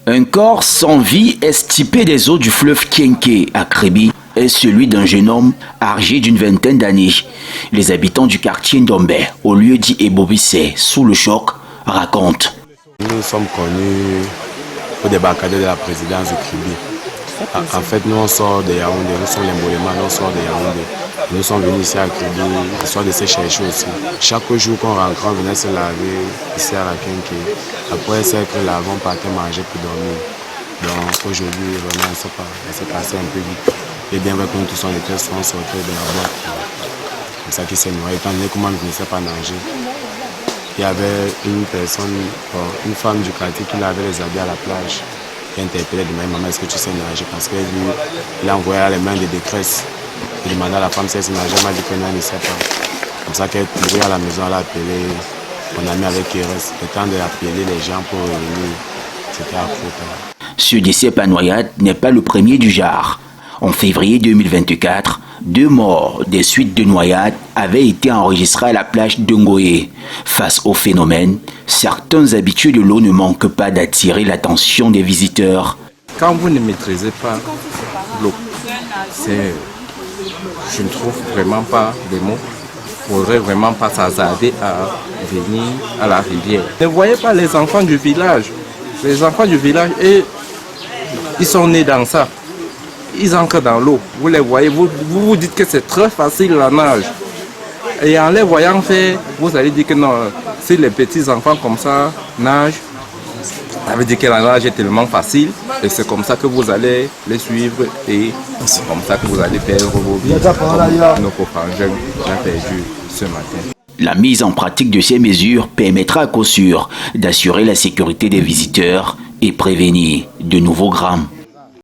Un corps sans vie extirpé des eaux du fleuve Kienké à Kribi est celui d'un jeune homme âgé d'une vingtaine d'années. Les habitants du quartier Ndombe, au lieu dit Ebobissé, sous le choc, racontent. Nous sommes connus au débarcadère de la présidence de Kribi. En fait, nous on sort de Yaoundé, nous sommes les Mbolémas, nous on sort de Yaoundé. Nous sommes venus ici à Kribi, histoire de se chercher aussi. Chaque jour qu'on rentre, on venait se laver ici à la Kienké. Après, c'est que l'avant partait manger pour dormir. Donc aujourd'hui, vraiment, on s'est passé un peu vite. Et bien vrai que nous tous on était sortis de la boîte. C'est ça qui s'est noyé. Étant donné que moi, je ne sais pas nager. Il y avait une personne, une femme du quartier qui lavait les habits à la plage. Qui interpellait de maman, est-ce que tu sais nager? Parce qu'il a envoyé les mains de détresse. Il demandait à la femme si elle sait nager, elle m'a dit que non, elle ne sait pas. Comme ça qu'elle courait à la maison, elle a appelé mon ami avec Kéres. Le temps d'appeler les gens pour revenir, c'était à faute. Ce décès par noyade n'est pas le premier du genre. En février 2024, 2 morts des suites de noyade avaient été enregistrés à la plage de Ngoé. Face au phénomène, certains habitués de l'eau ne manquent pas d'attirer l'attention des visiteurs. Quand vous ne maîtrisez pas l'eau, je ne trouve vraiment pas les mots. Il ne faudrait vraiment pas s'hasarder à venir à la rivière. Ne voyez pas les enfants du village. Les enfants du village, ils sont nés dans ça. Ils entrent dans l'eau. Vous les voyez, vous dites que c'est très facile la nage. Et en les voyant faire, vous allez dire que non, si les petits enfants comme ça nagent, ça veut dire que la nage est tellement facile. Et c'est comme ça que vous allez les suivre et c'est comme ça que vous allez perdre vos vies. Comme nos frangins ont perdu ce matin. La mise en pratique de ces mesures permettra à coup sûr d'assurer la sécurité des visiteurs et prévenir de nouveaux drames.